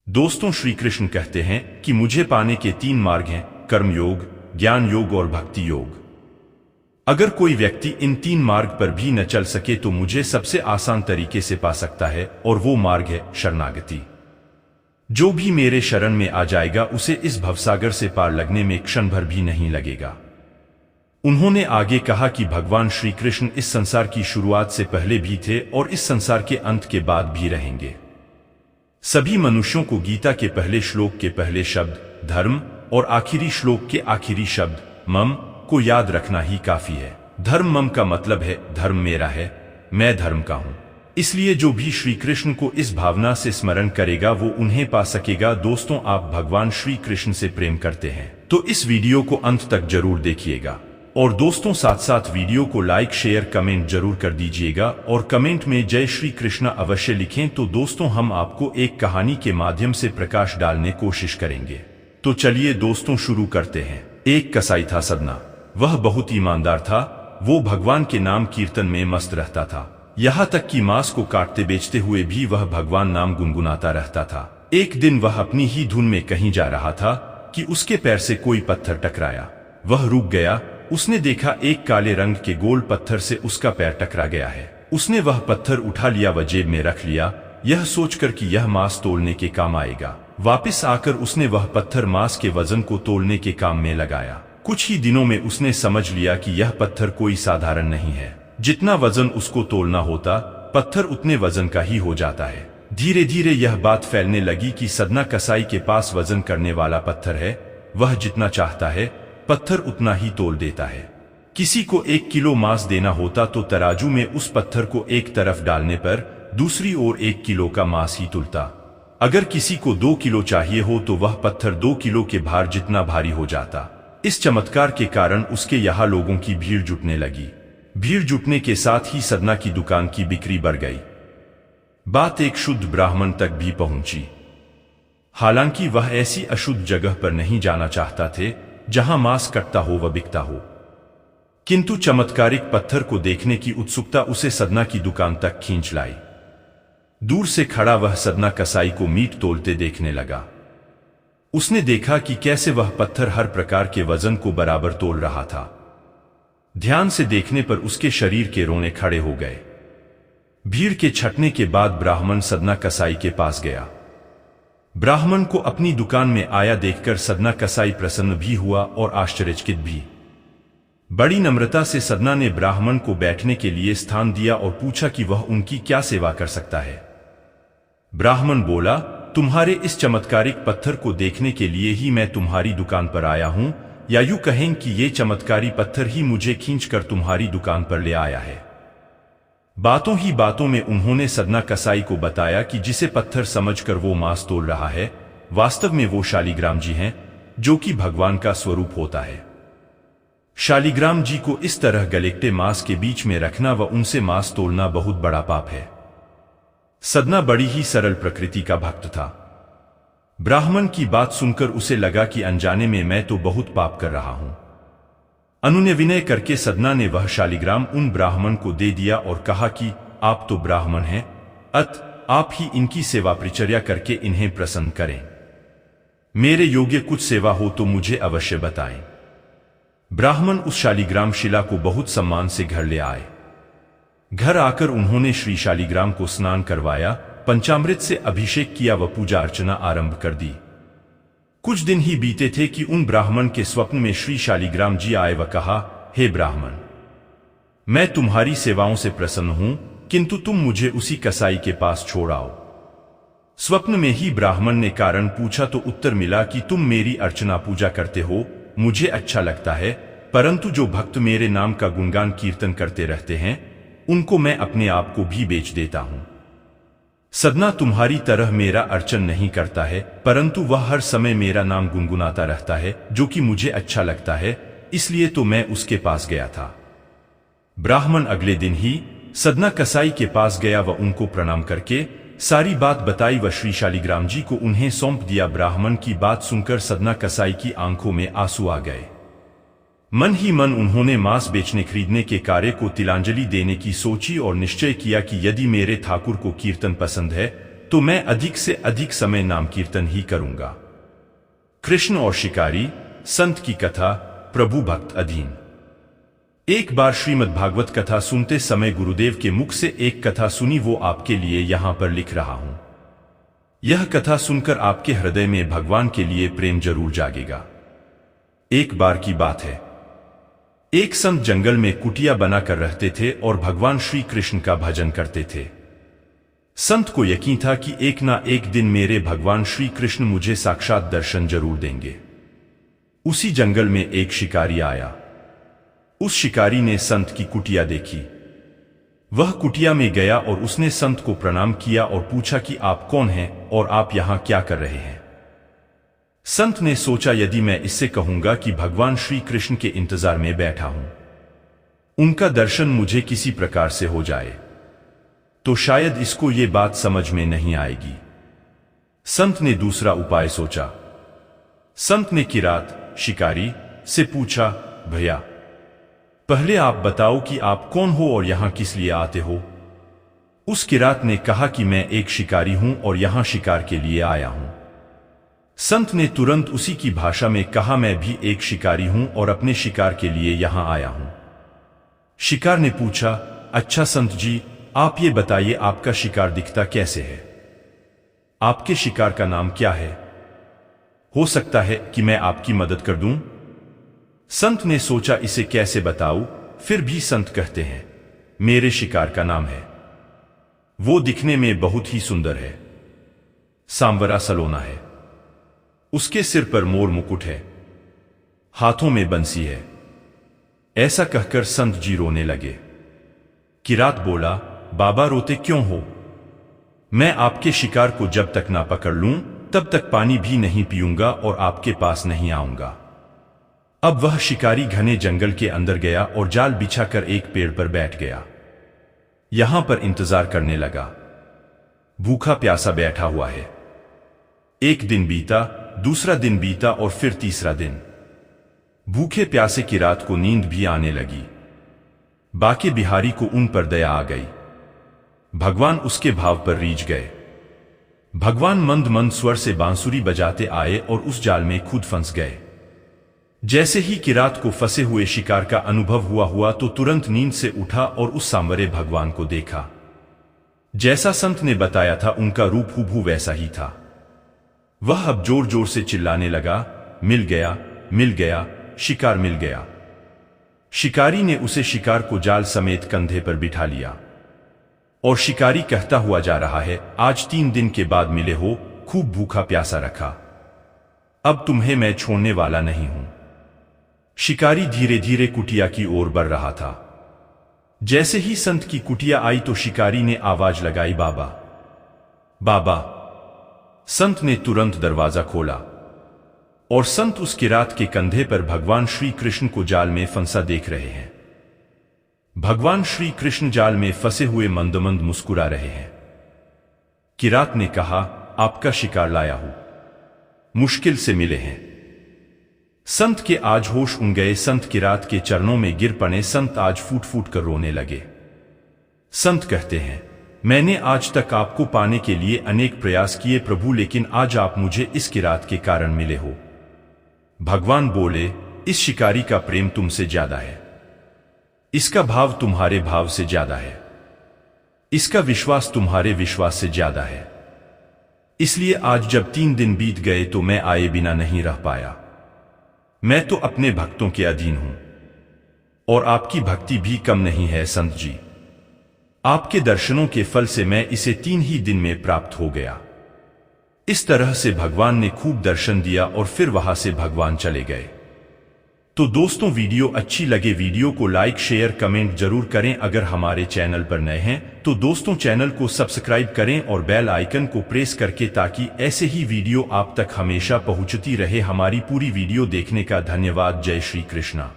दोस्तों, श्री कृष्ण कहते हैं कि मुझे पाने के 3 मार्ग हैं, कर्म योग, ज्ञान योग और भक्ति योग। अगर कोई व्यक्ति इन 3 मार्ग पर भी न चल सके तो मुझे सबसे आसान तरीके से पा सकता है, और वो मार्ग है शरणागति। जो भी मेरे शरण में आ जाएगा उसे इस भवसागर से पार लगने में क्षण भर भी नहीं लगेगा। उन्होंने आगे कहा कि भगवान श्री कृष्ण इस संसार की शुरुआत से पहले भी थे और इस संसार के अंत के बाद भी रहेंगे। सभी मनुष्यों को गीता के पहले श्लोक के पहले शब्द धर्म और आखिरी श्लोक के आखिरी शब्द मम को याद रखना ही काफी है। धर्म मम का मतलब है धर्म मेरा है, मैं धर्म का हूं। इसलिए जो भी श्री कृष्ण को इस भावना से स्मरण करेगा वो उन्हें पा सकेगा। दोस्तों, आप भगवान श्री कृष्ण से प्रेम करते हैं तो इस वीडियो को अंत तक जरूर देखिएगा। और दोस्तों, साथ साथ वीडियो को लाइक शेयर कमेंट जरूर कर दीजिएगा और कमेंट में जय श्री कृष्ण अवश्य लिखें। तो दोस्तों, हम आपको एक कहानी के माध्यम से प्रकाश डालने की कोशिश करेंगे। तो चलिए दोस्तों शुरू करते हैं। एक कसाई था सदना। वह बहुत ईमानदार था। वो भगवान के नाम कीर्तन में मस्त रहता था। यहाँ तक कि मांस को काटते बेचते हुए भी वह भगवान नाम गुनगुनाता रहता था। एक दिन वह अपनी ही धुन में कहीं जा रहा था कि उसके पैर से कोई पत्थर टकराया। वह रुक गया। उसने देखा एक काले रंग के गोल पत्थर से उसका पैर टकरा गया है। उसने वह पत्थर उठा लिया व जेब में रख लिया, यह सोचकर कि यह मांस तोलने के काम आएगा। वापस आकर उसने वह पत्थर मांस के वजन को तोलने के काम में लगाया। कुछ ही दिनों में उसने समझ लिया कि यह पत्थर कोई साधारण नहीं है। जितना वजन उसको तोलना होता, पत्थर उतने वजन का ही हो जाता है। धीरे धीरे यह बात फैलने लगी कि सदना कसाई के पास वजन करने वाला पत्थर है। वह जितना चाहता है पत्थर उतना ही तोल देता है। किसी को 1 किलो मांस देना होता तो तराजू में उस पत्थर को एक तरफ डालने पर दूसरी ओर 1 किलो का मांस ही तुलता। अगर किसी को 2 किलो चाहिए हो तो वह पत्थर 2 किलो के भार जितना भारी हो जाता। इस चमत्कार के कारण उसके यहाँ लोगों की भीड़ जुटने लगी। भीड़ जुटने के साथ ही सदना की दुकान की बिक्री बढ़ गई। बात एक शुद्ध ब्राह्मण तक भी पहुंची। हालांकि वह ऐसी अशुद्ध जगह पर नहीं जाना चाहता थे जहां मांस कटता हो व बिकता हो, किंतु चमत्कारिक पत्थर को देखने की उत्सुकता उसे सदना की दुकान तक खींच लाई। दूर से खड़ा वह सदना कसाई को मीट तोलते देखने लगा। उसने देखा कि कैसे वह पत्थर हर प्रकार के वजन को बराबर तोल रहा था। ध्यान से देखने पर उसके शरीर के रोने खड़े हो गए। भीड़ के छटने के बाद ब्राह्मण सदना कसाई के पास गया। ब्राह्मण को अपनी दुकान में आया देखकर सदना कसाई प्रसन्न भी हुआ और आश्चर्यचकित भी। बड़ी नम्रता से सदना ने ब्राह्मण को बैठने के लिए स्थान दिया और पूछा कि वह उनकी क्या सेवा कर सकता है। ब्राह्मण बोला, तुम्हारे इस चमत्कारिक पत्थर को देखने के लिए ही मैं तुम्हारी दुकान पर आया हूं, या यूं कहें कि ये चमत्कारी पत्थर ही मुझे खींचकर तुम्हारी दुकान पर ले आया है। बातों ही बातों में उन्होंने सदना कसाई को बताया कि जिसे पत्थर समझकर वो मांस तोल रहा है, वास्तव में वो शालिग्राम जी हैं, जो कि भगवान का स्वरूप होता है। शालिग्राम जी को इस तरह गलेक्टे मांस के बीच में रखना व उनसे मांस तोलना बहुत बड़ा पाप है। सदना बड़ी ही सरल प्रकृति का भक्त था। ब्राह्मण की बात सुनकर उसे लगा कि अनजाने में मैं तो बहुत पाप कर रहा हूं। अनुनय विनय करके सदना ने वह शालिग्राम उन ब्राह्मण को दे दिया और कहा कि आप तो ब्राह्मण हैं, अत आप ही इनकी सेवा परिचर्या करके इन्हें प्रसन्न करें। मेरे योग्य कुछ सेवा हो तो मुझे अवश्य बताएं। ब्राह्मण उस शालिग्राम शिला को बहुत सम्मान से घर ले आए। घर आकर उन्होंने श्री शालिग्राम को स्नान करवाया, पंचामृत से अभिषेक किया व पूजा अर्चना आरंभ कर दी। कुछ दिन ही बीते थे कि उन ब्राह्मण के स्वप्न में श्री शालिग्राम जी आए व कहा, हे ब्राह्मण, मैं तुम्हारी सेवाओं से प्रसन्न हूं, किंतु तुम मुझे उसी कसाई के पास छोड़ आओ। स्वप्न में ही ब्राह्मण ने कारण पूछा तो उत्तर मिला कि तुम मेरी अर्चना पूजा करते हो, मुझे अच्छा लगता है, परंतु जो भक्त मेरे नाम का गुणगान कीर्तन करते रहते हैं उनको मैं अपने आप को भी बेच देता हूं। सदना तुम्हारी तरह मेरा अर्चन नहीं करता है, परंतु वह हर समय मेरा नाम गुनगुनाता रहता है, जो कि मुझे अच्छा लगता है, इसलिए तो मैं उसके पास गया था। ब्राह्मण अगले दिन ही सदना कसाई के पास गया व उनको प्रणाम करके सारी बात बताई व श्री शालिग्राम जी को उन्हें सौंप दिया। ब्राह्मण की बात सुनकर सदना कसाई की आंखों में आंसू आ गए। मन ही मन उन्होंने मांस बेचने खरीदने के कार्य को तिलांजलि देने की सोची और निश्चय किया कि यदि मेरे ठाकुर को कीर्तन पसंद है तो मैं अधिक से अधिक समय नाम कीर्तन ही करूंगा। कृष्ण और शिकारी, संत की कथा, प्रभु भक्त अधीन। एक बार श्रीमद् भागवत कथा सुनते समय गुरुदेव के मुख से एक कथा सुनी, वो आपके लिए यहां पर लिख रहा हूं। यह कथा सुनकर आपके हृदय में भगवान के लिए प्रेम जरूर जागेगा। एक बार की बात है, एक संत जंगल में कुटिया बनाकर रहते थे और भगवान श्री कृष्ण का भजन करते थे। संत को यकीन था कि एक ना एक दिन मेरे भगवान श्री कृष्ण मुझे साक्षात दर्शन जरूर देंगे। उसी जंगल में एक शिकारी आया। उस शिकारी ने संत की कुटिया देखी। वह कुटिया में गया और उसने संत को प्रणाम किया और पूछा कि आप कौन हैं और आप यहां क्या कर रहे हैं। संत ने सोचा, यदि मैं इससे कहूंगा कि भगवान श्री कृष्ण के इंतजार में बैठा हूं, उनका दर्शन मुझे किसी प्रकार से हो जाए, तो शायद इसको ये बात समझ में नहीं आएगी। संत ने दूसरा उपाय सोचा। संत ने किरात, शिकारी, से पूछा, भैया पहले आप बताओ कि आप कौन हो और यहां किस लिए आते हो। उस किरात ने कहा कि मैं एक शिकारी हूं और यहां शिकार के लिए आया हूं। संत ने तुरंत उसी की भाषा में कहा, मैं भी एक शिकारी हूं और अपने शिकार के लिए यहां आया हूं। शिकार ने पूछा, अच्छा संत जी, आप ये बताइए आपका शिकार दिखता कैसे है? आपके शिकार का नाम क्या है? हो सकता है कि मैं आपकी मदद कर दूं। संत ने सोचा, इसे कैसे बताऊं। फिर भी संत कहते हैं, मेरे शिकार का नाम है, वो दिखने में बहुत ही सुंदर है, सांवरा सलोना है, उसके सिर पर मोर मुकुट है, हाथों में बंसी है। ऐसा कहकर संत जी रोने लगे। किरात बोला, बाबा रोते क्यों हो? मैं आपके शिकार को जब तक ना पकड़ लूं तब तक पानी भी नहीं पीऊंगा और आपके पास नहीं आऊंगा। अब वह शिकारी घने जंगल के अंदर गया और जाल बिछाकर एक पेड़ पर बैठ गया। यहां पर इंतजार करने लगा। भूखा प्यासा बैठा हुआ है। एक दिन बीता, दूसरा दिन बीता और फिर तीसरा दिन। भूखे प्यासे किरात को नींद भी आने लगी। बाके बिहारी को उन पर दया आ गई। भगवान उसके भाव पर रीझ गए। भगवान मंद मंद स्वर से बांसुरी बजाते आए और उस जाल में खुद फंस गए। जैसे ही किरात को फंसे हुए शिकार का अनुभव हुआ तो तुरंत नींद से उठा और उस सांवरे भगवान को देखा। जैसा संत ने बताया था, उनका रूप हूबहू वैसा ही था। वह अब जोर जोर से चिल्लाने लगा, मिल गया, मिल गया, शिकार मिल गया। शिकारी ने उसे शिकार को जाल समेत कंधे पर बिठा लिया और शिकारी कहता हुआ जा रहा है, आज 3 दिन के बाद मिले हो, खूब भूखा प्यासा रखा, अब तुम्हें मैं छोड़ने वाला नहीं हूं। शिकारी धीरे धीरे कुटिया की ओर बढ़ रहा था। जैसे ही संत की कुटिया आई तो शिकारी ने आवाज लगाई, बाबा, बाबा। संत ने तुरंत दरवाजा खोला और संत उस किरात के कंधे पर भगवान श्री कृष्ण को जाल में फंसा देख रहे हैं। भगवान श्री कृष्ण जाल में फंसे हुए मंदमंद मुस्कुरा रहे हैं। किरात ने कहा, आपका शिकार लाया हूं, मुश्किल से मिले हैं। संत के आज होश उड़ गए। संत किरात के चरणों में गिर पड़े। संत आज फूट फूट कर रोने लगे। संत कहते हैं, मैंने आज तक आपको पाने के लिए अनेक प्रयास किए प्रभु, लेकिन आज आप मुझे इस किरात के कारण मिले हो। भगवान बोले, इस शिकारी का प्रेम तुमसे ज्यादा है, इसका भाव तुम्हारे भाव से ज्यादा है, इसका विश्वास तुम्हारे विश्वास से ज्यादा है। इसलिए आज जब 3 दिन बीत गए तो मैं आए बिना नहीं रह पाया। मैं तो अपने भक्तों के अधीन हूं और आपकी भक्ति भी कम नहीं है संत जी। आपके दर्शनों के फल से मैं इसे 3 ही दिन में प्राप्त हो गया। इस तरह से भगवान ने खूब दर्शन दिया और फिर वहां से भगवान चले गए। तो दोस्तों, वीडियो अच्छी लगे वीडियो को लाइक शेयर कमेंट जरूर करें। अगर हमारे चैनल पर नए हैं तो दोस्तों चैनल को सब्सक्राइब करें और बेल आइकन को प्रेस करके, ताकि ऐसे ही वीडियो आप तक हमेशा पहुंचती रहे। हमारी पूरी वीडियो देखने का धन्यवाद। जय श्री कृष्णा।